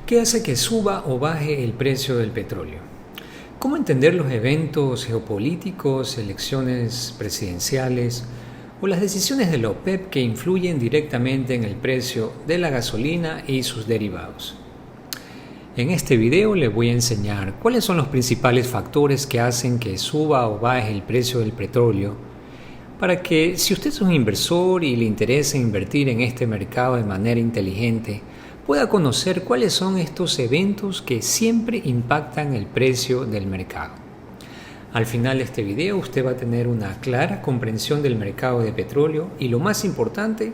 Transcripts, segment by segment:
¿Qué hace que suba o baje el precio del petróleo? ¿Cómo entender los eventos geopolíticos, elecciones presidenciales o las decisiones de la OPEP que influyen directamente en el precio de la gasolina y sus derivados? En este video les voy a enseñar cuáles son los principales factores que hacen que suba o baje el precio del petróleo, para que si usted es un inversor y le interesa invertir en este mercado de manera inteligente, pueda conocer cuáles son estos eventos que siempre impactan el precio del mercado. Al final de este video usted va a tener una clara comprensión del mercado de petróleo y, lo más importante,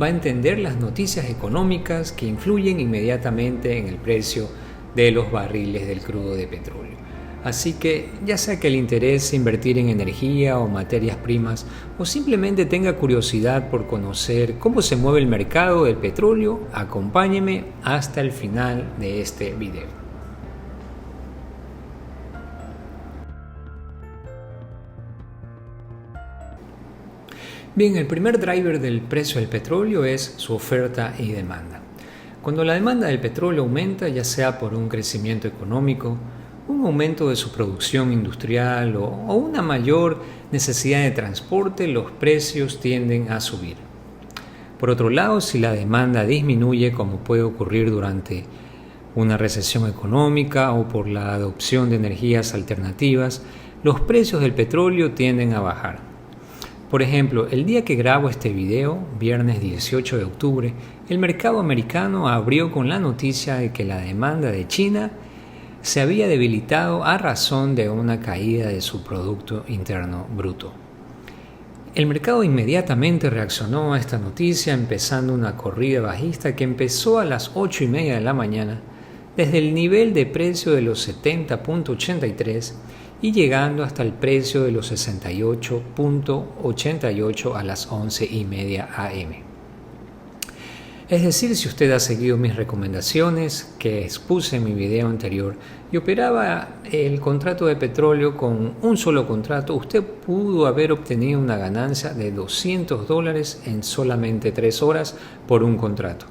va a entender las noticias económicas que influyen inmediatamente en el precio de los barriles del crudo de petróleo. Así que, ya sea que le interese invertir en energía o materias primas, o simplemente tenga curiosidad por conocer cómo se mueve el mercado del petróleo, acompáñeme hasta el final de este video. Bien, el primer driver del precio del petróleo es su oferta y demanda. Cuando la demanda del petróleo aumenta, ya sea por un crecimiento económico, un aumento de su producción industrial o una mayor necesidad de transporte, los precios tienden a subir. Por otro lado, si la demanda disminuye, como puede ocurrir durante una recesión económica o por la adopción de energías alternativas, los precios del petróleo tienden a bajar. Por ejemplo, el día que grabo este video, viernes 18 de octubre, el mercado americano abrió con la noticia de que la demanda de China se había debilitado a razón de una caída de su Producto Interno Bruto. El mercado inmediatamente reaccionó a esta noticia, empezando una corrida bajista que empezó a las 8:30 de la mañana desde el nivel de precio de los 70.83 y llegando hasta el precio de los 68.88 a las 11:30 am. Es decir, si usted ha seguido mis recomendaciones que expuse en mi video anterior y operaba el contrato de petróleo con un solo contrato, usted pudo haber obtenido una ganancia de $200 en solamente 3 horas por un contrato.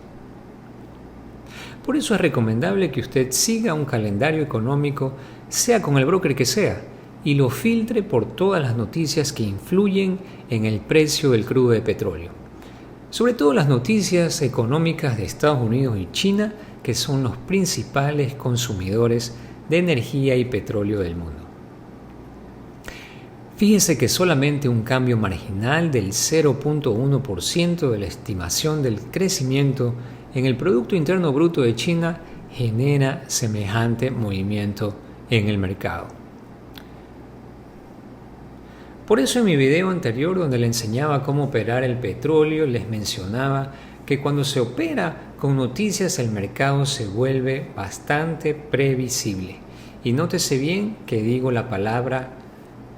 Por eso es recomendable que usted siga un calendario económico, sea con el broker que sea, y lo filtre por todas las noticias que influyen en el precio del crudo de petróleo. Sobre todo las noticias económicas de Estados Unidos y China, que son los principales consumidores de energía y petróleo del mundo. Fíjese que solamente un cambio marginal del 0.1% de la estimación del crecimiento en el Producto Interno Bruto de China genera semejante movimiento en el mercado. Por eso en mi video anterior, donde le enseñaba cómo operar el petróleo, les mencionaba que cuando se opera con noticias el mercado se vuelve bastante previsible. Y nótese bien que digo la palabra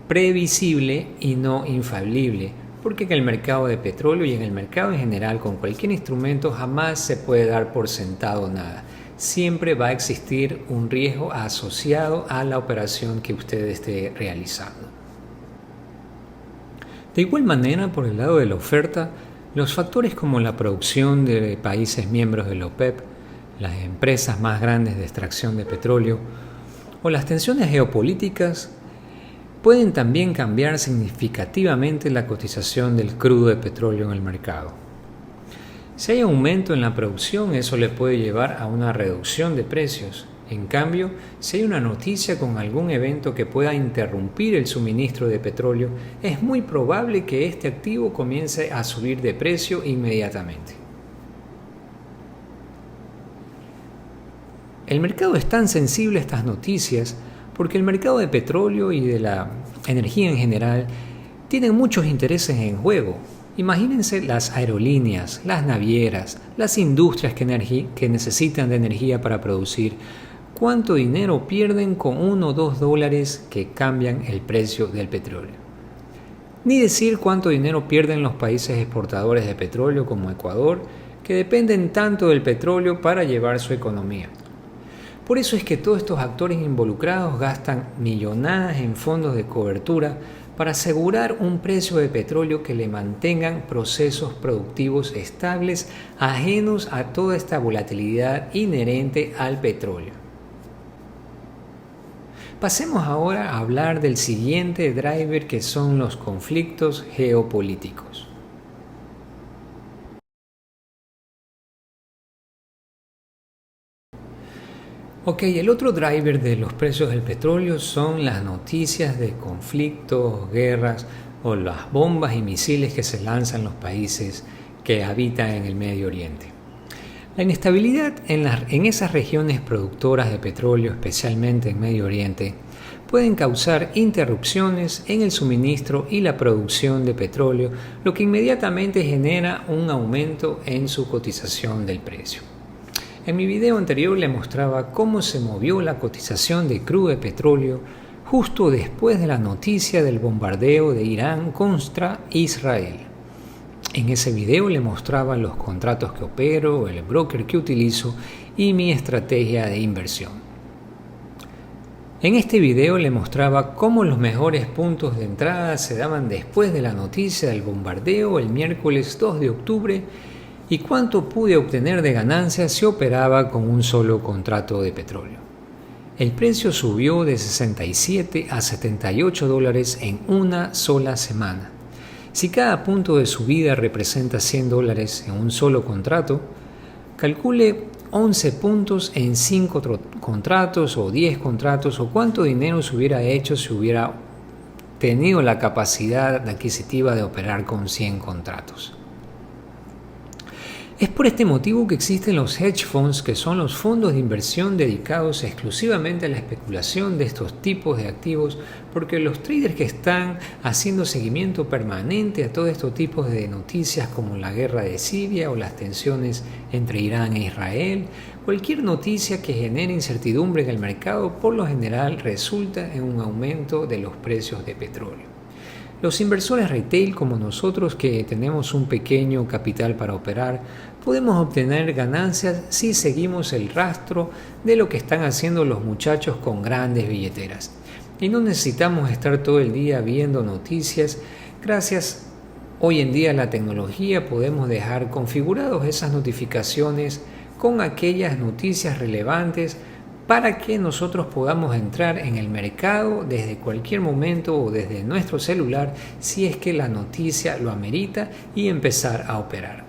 previsible y no infalible, porque en el mercado de petróleo y en el mercado en general con cualquier instrumento jamás se puede dar por sentado nada. Siempre va a existir un riesgo asociado a la operación que usted esté realizando. De igual manera, por el lado de la oferta, los factores como la producción de países miembros de la OPEP, las empresas más grandes de extracción de petróleo o las tensiones geopolíticas pueden también cambiar significativamente la cotización del crudo de petróleo en el mercado. Si hay aumento en la producción, eso le puede llevar a una reducción de precios. En cambio, si hay una noticia con algún evento que pueda interrumpir el suministro de petróleo, es muy probable que este activo comience a subir de precio inmediatamente. El mercado es tan sensible a estas noticias porque el mercado de petróleo y de la energía en general tienen muchos intereses en juego. Imagínense las aerolíneas, las navieras, las industrias que necesitan de energía para producir. ¿Cuánto dinero pierden con $1 o $2 que cambian el precio del petróleo? Ni decir cuánto dinero pierden los países exportadores de petróleo como Ecuador, que dependen tanto del petróleo para llevar su economía. Por eso es que todos estos actores involucrados gastan millonadas en fondos de cobertura para asegurar un precio de petróleo que le mantengan procesos productivos estables, ajenos a toda esta volatilidad inherente al petróleo. Pasemos ahora a hablar del siguiente driver, que son los conflictos geopolíticos. Ok, el otro driver de los precios del petróleo son las noticias de conflictos, guerras o las bombas y misiles que se lanzan los países que habitan en el Medio Oriente. La inestabilidad en esas regiones productoras de petróleo, especialmente en Medio Oriente, pueden causar interrupciones en el suministro y la producción de petróleo, lo que inmediatamente genera un aumento en su cotización del precio. En mi video anterior le mostraba cómo se movió la cotización de crudo de petróleo justo después de la noticia del bombardeo de Irán contra Israel. En ese video le mostraba los contratos que opero, el broker que utilizo y mi estrategia de inversión. En este video le mostraba cómo los mejores puntos de entrada se daban después de la noticia del bombardeo el miércoles 2 de octubre y cuánto pude obtener de ganancias si operaba con un solo contrato de petróleo. El precio subió de 67 a 78 dólares en una sola semana. Si cada punto de subida representa 100 dólares en un solo contrato, calcule 11 puntos en 5 contratos o 10 contratos o cuánto dinero se hubiera hecho si hubiera tenido la capacidad adquisitiva de operar con 100 contratos. Es por este motivo que existen los hedge funds, que son los fondos de inversión dedicados exclusivamente a la especulación de estos tipos de activos, porque los traders que están haciendo seguimiento permanente a todos estos tipos de noticias como la guerra de Siria o las tensiones entre Irán e Israel, cualquier noticia que genere incertidumbre en el mercado por lo general resulta en un aumento de los precios de petróleo. Los inversores retail como nosotros, que tenemos un pequeño capital para operar, podemos obtener ganancias si seguimos el rastro de lo que están haciendo los muchachos con grandes billeteras. Y no necesitamos estar todo el día viendo noticias. Gracias hoy en día a la tecnología podemos dejar configurados esas notificaciones con aquellas noticias relevantes para que nosotros podamos entrar en el mercado desde cualquier momento o desde nuestro celular si es que la noticia lo amerita y empezar a operar.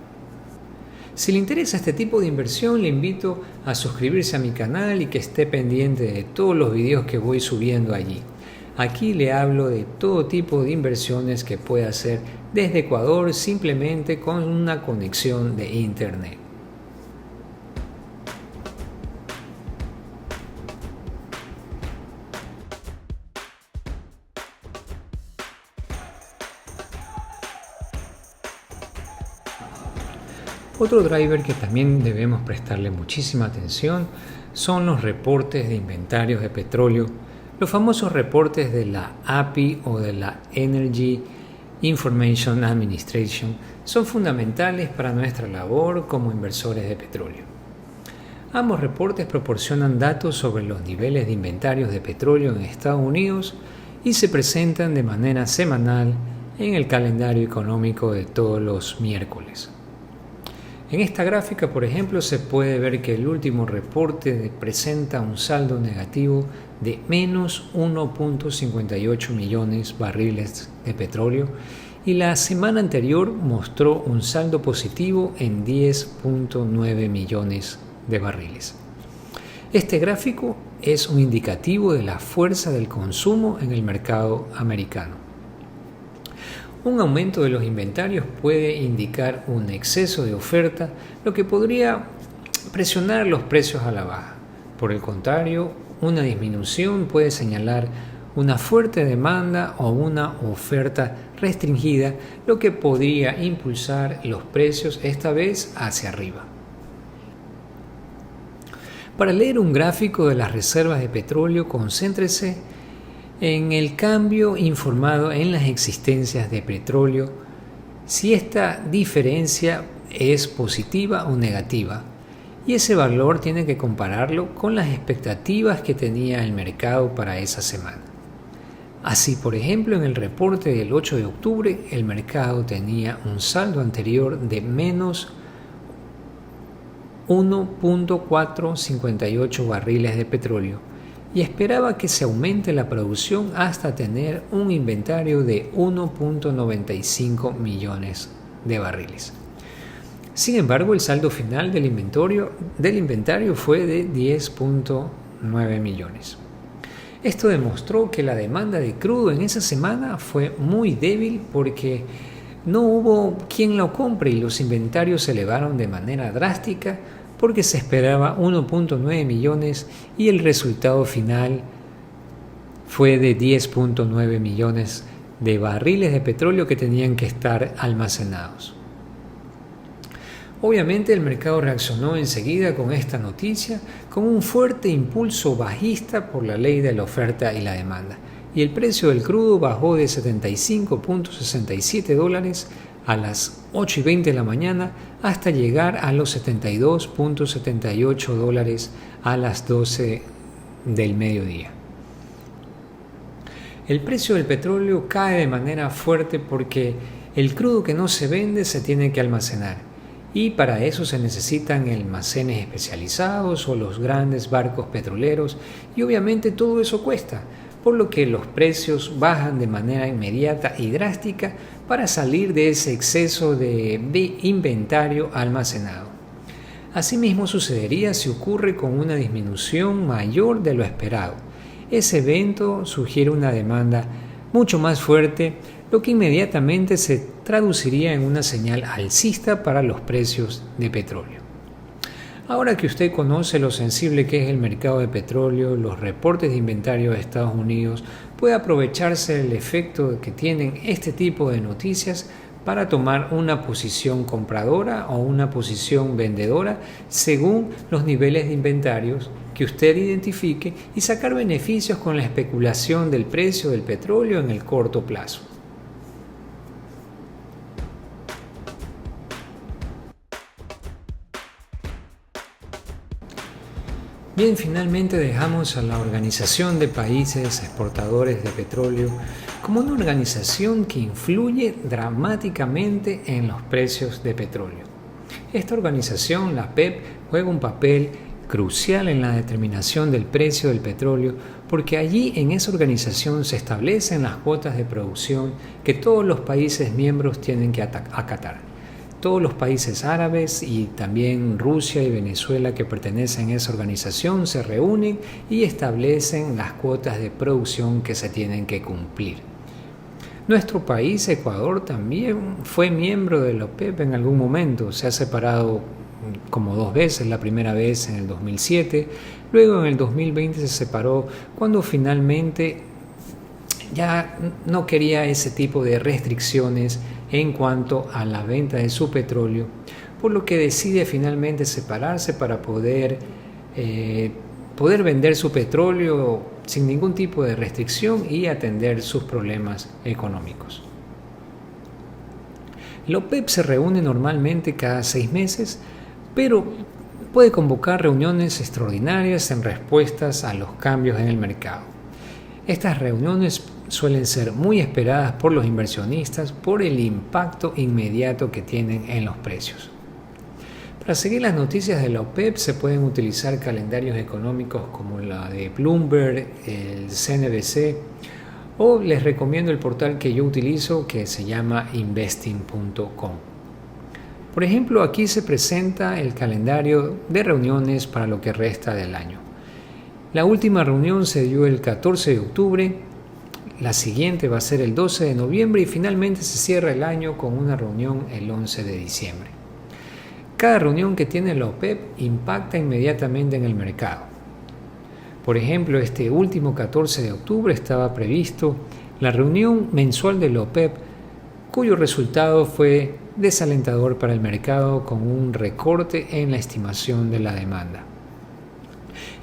Si le interesa este tipo de inversión, le invito a suscribirse a mi canal y que esté pendiente de todos los videos que voy subiendo allí. Aquí le hablo de todo tipo de inversiones que puede hacer desde Ecuador simplemente con una conexión de internet. Otro driver que también debemos prestarle muchísima atención son los reportes de inventarios de petróleo, los famosos reportes de la API o de la Energy Information Administration. Son fundamentales para nuestra labor como inversores de petróleo. Ambos reportes proporcionan datos sobre los niveles de inventarios de petróleo en Estados Unidos y se presentan de manera semanal en el calendario económico de todos los miércoles. En esta gráfica, por ejemplo, se puede ver que el último reporte presenta un saldo negativo de menos 1.58 millones barriles de petróleo y la semana anterior mostró un saldo positivo en 10.9 millones de barriles. Este gráfico es un indicativo de la fuerza del consumo en el mercado americano. Un aumento de los inventarios puede indicar un exceso de oferta, lo que podría presionar los precios a la baja. Por el contrario, una disminución puede señalar una fuerte demanda o una oferta restringida, lo que podría impulsar los precios esta vez hacia arriba. Para leer un gráfico de las reservas de petróleo, concéntrese en el cambio informado en las existencias de petróleo, si esta diferencia es positiva o negativa, y ese valor tiene que compararlo con las expectativas que tenía el mercado para esa semana. Así, por ejemplo, en el reporte del 8 de octubre, el mercado tenía un saldo anterior de menos 1.458 barriles de petróleo y esperaba que se aumente la producción hasta tener un inventario de 1.95 millones de barriles. Sin embargo, el saldo final del inventario fue de 10.9 millones. Esto demostró que la demanda de crudo en esa semana fue muy débil porque no hubo quien lo compre y los inventarios se elevaron de manera drástica porque se esperaba 1.9 millones y el resultado final fue de 10.9 millones de barriles de petróleo que tenían que estar almacenados. Obviamente el mercado reaccionó enseguida con esta noticia con un fuerte impulso bajista por la ley de la oferta y la demanda, y el precio del crudo bajó de $75.67 a las 8:20 de la mañana hasta llegar a los $72.78 a las 12 del mediodía. El precio del petróleo cae de manera fuerte porque el crudo que no se vende se tiene que almacenar. Y para eso se necesitan almacenes especializados o los grandes barcos petroleros y obviamente todo eso cuesta, por lo que los precios bajan de manera inmediata y drástica para salir de ese exceso de inventario almacenado. Asimismo sucedería si ocurre con una disminución mayor de lo esperado. Ese evento sugiere una demanda mucho más fuerte, lo que inmediatamente se traduciría en una señal alcista para los precios de petróleo. Ahora que usted conoce lo sensible que es el mercado de petróleo, los reportes de inventario de Estados Unidos, puede aprovecharse del efecto que tienen este tipo de noticias para tomar una posición compradora o una posición vendedora según los niveles de inventarios que usted identifique y sacar beneficios con la especulación del precio del petróleo en el corto plazo. Bien, finalmente dejamos a la Organización de Países Exportadores de Petróleo como una organización que influye dramáticamente en los precios de petróleo. Esta organización, la OPEP, juega un papel crucial en la determinación del precio del petróleo porque allí en esa organización se establecen las cuotas de producción que todos los países miembros tienen que acatar. Todos los países árabes y también Rusia y Venezuela que pertenecen a esa organización se reúnen y establecen las cuotas de producción que se tienen que cumplir. Nuestro país, Ecuador, también fue miembro de la OPEP en algún momento. Se ha separado como 2 veces, la primera vez en el 2007, luego en el 2020 se separó cuando finalmente ya no quería ese tipo de restricciones en cuanto a la venta de su petróleo, por lo que decide finalmente separarse para poder vender su petróleo sin ningún tipo de restricción y atender sus problemas económicos. La OPEP se reúne normalmente cada 6 meses, pero puede convocar reuniones extraordinarias en respuestas a los cambios en el mercado. Estas reuniones suelen ser muy esperadas por los inversionistas por el impacto inmediato que tienen en los precios. Para seguir las noticias de la OPEP se pueden utilizar calendarios económicos como la de Bloomberg, el CNBC, o les recomiendo el portal que yo utilizo que se llama investing.com. Por ejemplo, aquí se presenta el calendario de reuniones para lo que resta del año. La última reunión se dio el 14 de octubre, la siguiente va a ser el 12 de noviembre y finalmente se cierra el año con una reunión el 11 de diciembre. Cada reunión que tiene la OPEP impacta inmediatamente en el mercado. Por ejemplo, este último 14 de octubre estaba previsto la reunión mensual de la OPEP, cuyo resultado fue desalentador para el mercado con un recorte en la estimación de la demanda.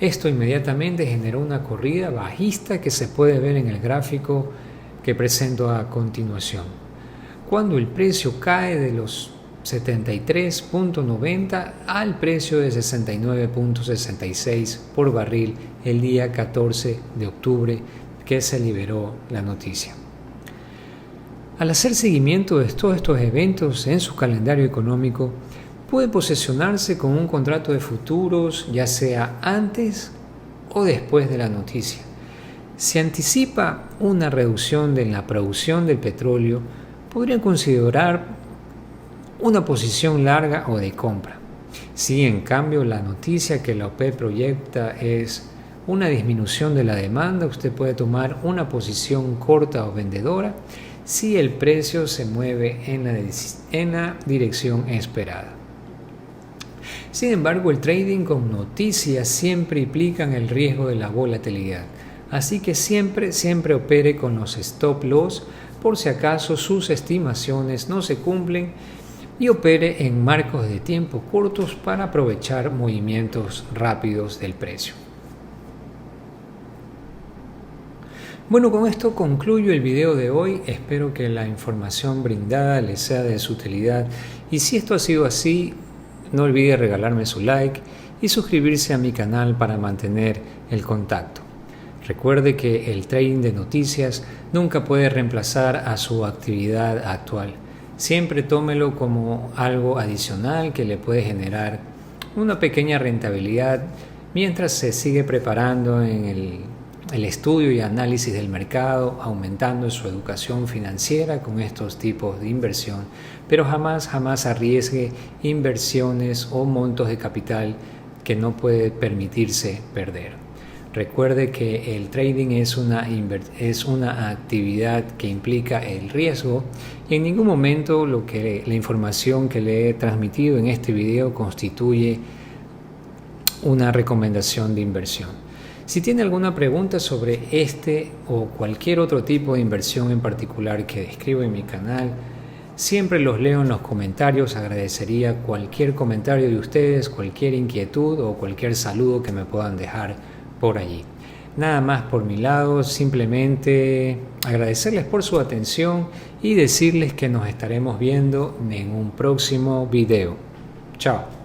Esto inmediatamente generó una corrida bajista que se puede ver en el gráfico que presento a continuación. Cuando el precio cae de los 73.90 al precio de 69.66 por barril el día 14 de octubre, que se liberó la noticia. Al hacer seguimiento de todos estos eventos en su calendario económico, puede posesionarse con un contrato de futuros, ya sea antes o después de la noticia. Si anticipa una reducción de la producción del petróleo, podría considerar una posición larga o de compra. Si en cambio la noticia que la OPEP proyecta es una disminución de la demanda, usted puede tomar una posición corta o vendedora si el precio se mueve en la dirección esperada. Sin embargo, el trading con noticias siempre implica el riesgo de la volatilidad, así que siempre opere con los stop loss por si acaso sus estimaciones no se cumplen y opere en marcos de tiempo cortos para aprovechar movimientos rápidos del precio. Bueno, con esto concluyo el video de hoy. Espero que la información brindada les sea de su utilidad y si esto ha sido así, no olvide regalarme su like y suscribirse a mi canal para mantener el contacto. Recuerde que el trading de noticias nunca puede reemplazar a su actividad actual. Siempre tómelo como algo adicional que le puede generar una pequeña rentabilidad mientras se sigue preparando en el estudio y análisis del mercado, aumentando su educación financiera con estos tipos de inversión, pero jamás arriesgue inversiones o montos de capital que no puede permitirse perder. Recuerde que el trading es una actividad que implica el riesgo y en ningún momento la información que le he transmitido en este video constituye una recomendación de inversión. Si tiene alguna pregunta sobre este o cualquier otro tipo de inversión en particular que describo en mi canal, siempre los leo en los comentarios. Agradecería cualquier comentario de ustedes, cualquier inquietud o cualquier saludo que me puedan dejar por allí. Nada más por mi lado, simplemente agradecerles por su atención y decirles que nos estaremos viendo en un próximo video. Chao.